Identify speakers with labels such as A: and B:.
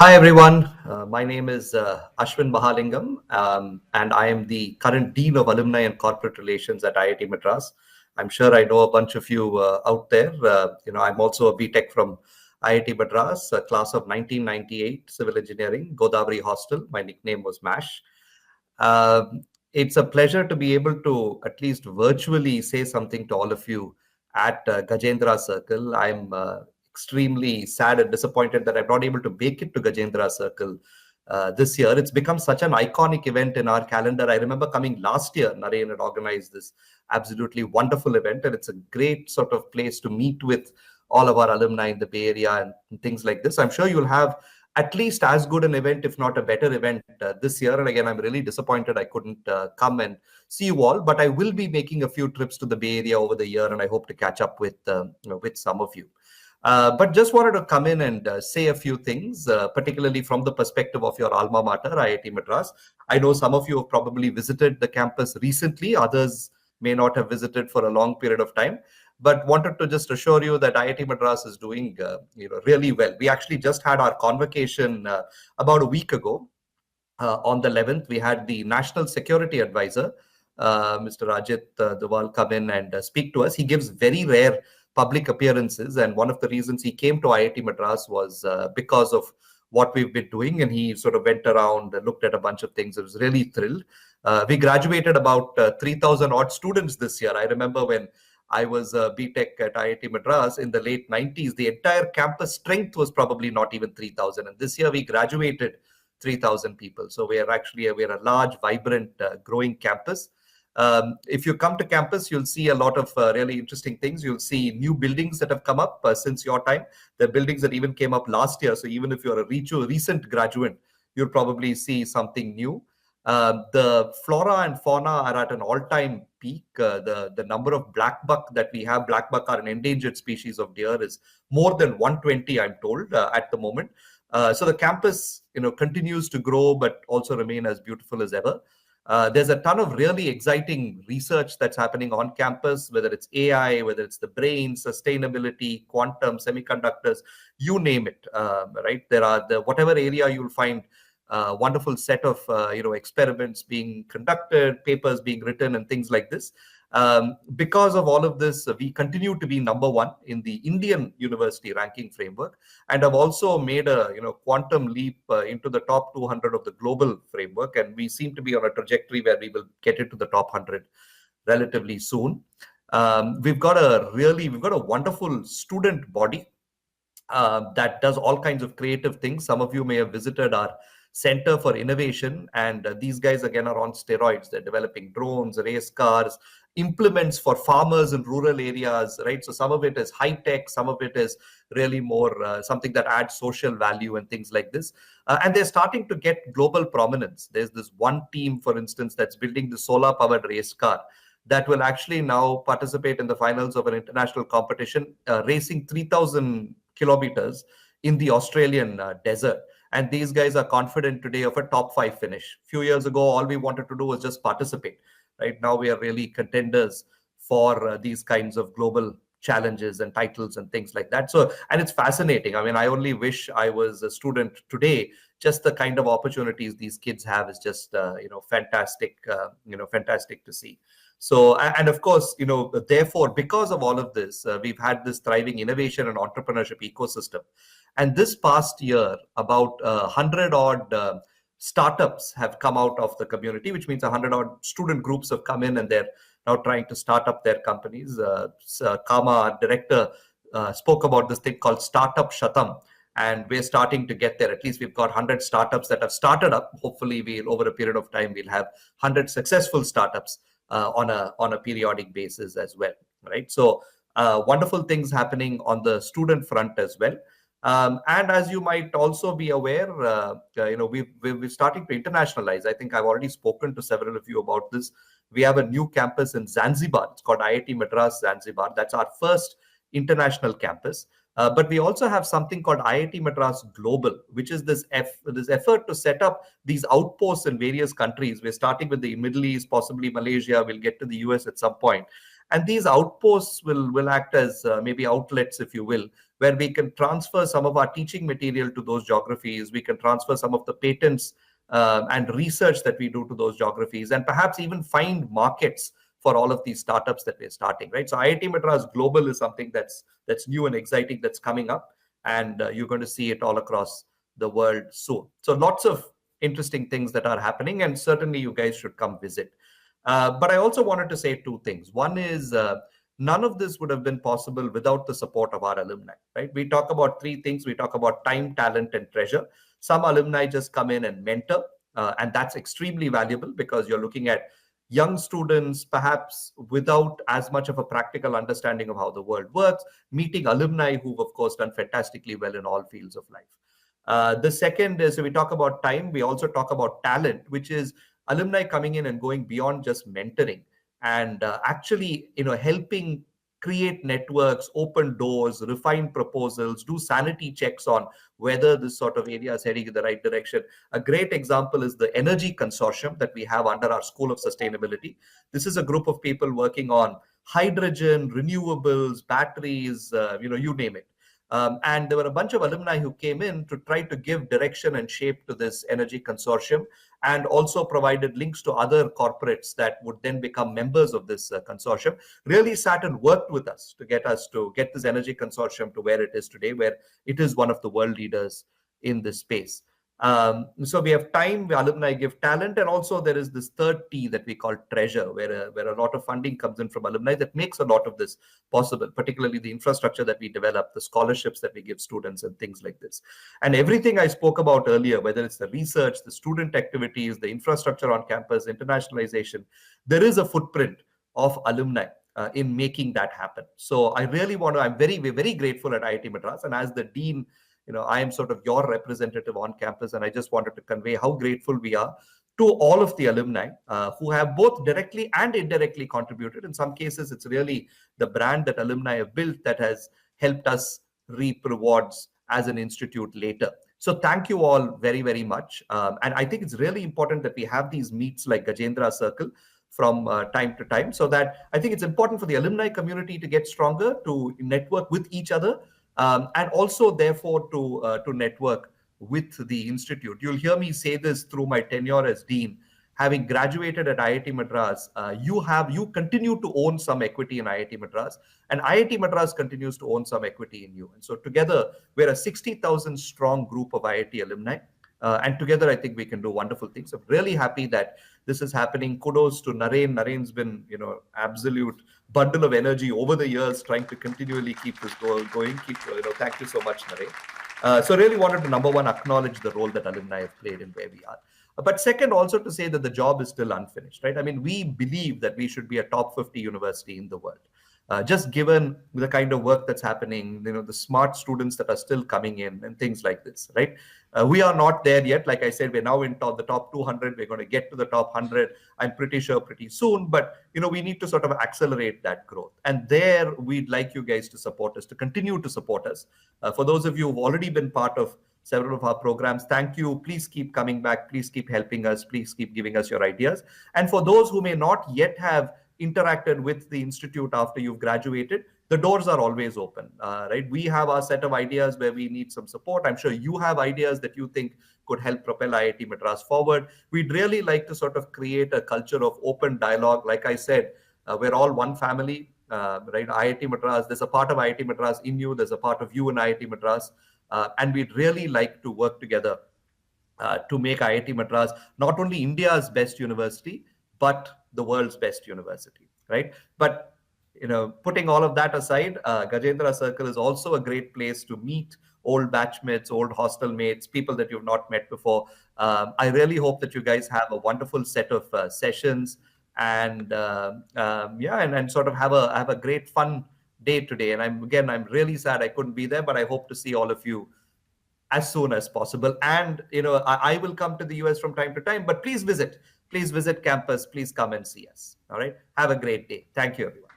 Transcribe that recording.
A: Hi everyone, my name is Ashwin Mahalingam, and I am the current Dean of Alumni and Corporate Relations at IIT Madras. I'm sure I know a bunch of you out there. I'm also a BTech from IIT Madras, a class of 1998, Civil Engineering, Godavari Hostel. My nickname was MASH. It's a pleasure to be able to at least virtually say something to all of you at Gajendra Circle. I'm extremely sad and disappointed that I'm not able to make it to Gajendra Circle this year. It's become such an iconic event in our calendar. I remember coming last year, Naren had organized this absolutely wonderful event, and it's a great sort of place to meet with all of our alumni in the Bay Area and things like this. I'm sure you'll have at least as good an event, if not a better event this year. And again, I'm really disappointed I couldn't come and see you all, but I will be making a few trips to the Bay Area over the year, and I hope to catch up with some of you. But just wanted to come in and say a few things, particularly from the perspective of your alma mater, IIT Madras. I know some of you have probably visited the campus recently, others may not have visited for a long period of time, but wanted to just assure you that IIT Madras is doing really well. We actually just had our convocation about a week ago. On the 11th, we had the National Security Advisor, Mr. Rajit Dawal, come in and speak to us. He gives very rare public appearances, and one of the reasons he came to IIT Madras was because of what we've been doing, and he sort of went around and looked at a bunch of things. I was really thrilled. We graduated about 3,000 odd students this year. I remember when I was a BTech at IIT Madras in the late 90s, the entire campus strength was probably not even 3,000. And this year we graduated 3,000 people. So we're a large, vibrant, growing campus. If you come to campus, you'll see a lot of really interesting things. You'll see new buildings that have come up since your time. The buildings that even came up last year. So even if you're a recent graduate, you'll probably see something new. The flora and fauna are at an all-time peak. The number of black buck that we have, black buck are an endangered species of deer, is more than 120, I'm told, at the moment. So the campus, continues to grow, but also remain as beautiful as ever. There's a ton of really exciting research that's happening on campus, whether it's AI, whether it's the brain, sustainability, quantum, semiconductors, you name it, right? There are whatever area you'll find wonderful set of experiments being conducted, papers being written, and things like this. Because of all of this, we continue to be number one in the Indian university ranking framework, and have also made a quantum leap into the top 200 of the global framework, and we seem to be on a trajectory where we will get into the top 100 relatively soon. We've got a wonderful student body that does all kinds of creative things. Some of you may have visited our Center for Innovation, and these guys again are on steroids. They're developing drones, race cars, implements for farmers in rural areas, right? So some of it is high tech, some of it is really more something that adds social value and things like this. And they're starting to get global prominence. There's this one team, for instance, that's building the solar powered race car that will actually now participate in the finals of an international competition, racing 3,000 kilometers in the Australian desert. And these guys are confident today of a top 5 finish. A few years ago, all we wanted to do was just participate. Right now, we are really contenders for these kinds of global challenges and titles and things like that. So, and it's fascinating. I mean, I only wish I was a student today. Just the kind of opportunities these kids have is just, fantastic, fantastic to see. So, and of course, therefore, because of all of this, we've had this thriving innovation and entrepreneurship ecosystem. And this past year, about 100 odd startups have come out of the community, which means 100 odd student groups have come in and they're now trying to start up their companies. Kama, our director, spoke about this thing called Startup Shatam. And we're starting to get there. At least we've got 100 startups that have started up. Hopefully, over a period of time, we'll have 100 successful startups on a periodic basis as well, right? So wonderful things happening on the student front as well. And as you might also be aware, we're starting to internationalize. I think I've already spoken to several of you about this. We have a new campus in Zanzibar. It's called IIT Madras Zanzibar. That's our first international campus. But we also have something called IIT Madras Global, which is this effort to set up these outposts in various countries. We're starting with the Middle East, possibly Malaysia. We'll get to the US at some point. And these outposts will act as maybe outlets, if you will, where we can transfer some of our teaching material to those geographies. We can transfer some of the patents and research that we do to those geographies, and perhaps even find markets for all of these startups that we're starting, right? So IIT Madras Global is something that's new and exciting, that's coming up, and you're going to see it all across the world soon. So lots of interesting things that are happening, and certainly you guys should come visit. But I also wanted to say two things. One is none of this would have been possible without the support of our alumni, right? We talk about three things. We talk about time, talent, and treasure. Some alumni just come in and mentor, and that's extremely valuable because you're looking at young students, perhaps without as much of a practical understanding of how the world works, meeting alumni who've, of course, done fantastically well in all fields of life. The second is, we talk about time, we also talk about talent, which is alumni coming in and going beyond just mentoring and actually, helping create networks, open doors, refine proposals, do sanity checks on whether this sort of area is heading in the right direction. A great example is the Energy Consortium that we have under our School of Sustainability. This is a group of people working on hydrogen, renewables, batteries, you name it. And there were a bunch of alumni who came in to try to give direction and shape to this energy consortium, and also provided links to other corporates that would then become members of this consortium. Really sat and worked with us to get this energy consortium to where it is today, where it is one of the world leaders in this space. So we have time, alumni give talent, and also there is this third T that we call treasure, where a lot of funding comes in from alumni that makes a lot of this possible, particularly the infrastructure that we develop, the scholarships that we give students, and things like this. And everything I spoke about earlier, whether it's the research, the student activities, the infrastructure on campus, internationalization, there is a footprint of alumni in making that happen. So I'm very, very grateful at IIT Madras, and as the dean, I am sort of your representative on campus, and I just wanted to convey how grateful we are to all of the alumni who have both directly and indirectly contributed. In some cases, it's really the brand that alumni have built that has helped us reap rewards as an institute later. So thank you all very, very much. And I think it's really important that we have these meets like Gajendra Circle from time to time, so that I think it's important for the alumni community to get stronger, to network with each other, and also therefore to network with the institute. You'll hear me say this through my tenure as dean. Having graduated at IIT Madras, you continue to own some equity in IIT Madras, and IIT Madras continues to own some equity in you. And so together, we're a 60,000 strong group of IIT alumni. And together, I think we can do wonderful things. I'm really happy that this is happening. Kudos to Naren. Naren's been, absolute bundle of energy over the years, trying to continually keep this going. Thank you so much, Naren. So really wanted to, number one, acknowledge the role that alumni have played in where we are. But second, also to say that the job is still unfinished, right? I mean, we believe that we should be a top 50 university in the world. Just given the kind of work that's happening, the smart students that are still coming in and things like this, right? We are not there yet. Like I said, we're now in the top 200. We're going to get to the top 100, I'm pretty sure, pretty soon. But, we need to sort of accelerate that growth. And there, we'd like you guys to support us, to continue to support us. For those of you who've already been part of several of our programs, thank you. Please keep coming back. Please keep helping us. Please keep giving us your ideas. And for those who may not yet have interacted with the institute after you've graduated, the doors are always open, right? We have our set of ideas where we need some support. I'm sure you have ideas that you think could help propel IIT Madras forward. We'd really like to sort of create a culture of open dialogue. Like I said, we're all one family, right? IIT Madras, there's a part of IIT Madras in you, there's a part of you in IIT Madras, and we'd really like to work together to make IIT Madras not only India's best university, but the world's best university, right? But, putting all of that aside, Gajendra Circle is also a great place to meet old batchmates, old hostel mates, people that you've not met before. I really hope that you guys have a wonderful set of sessions and and sort of have a great fun day today. And I'm really sad I couldn't be there, but I hope to see all of you as soon as possible. And, I will come to the US from time to time, but please visit campus. Please come and see us. All right. Have a great day. Thank you, everyone.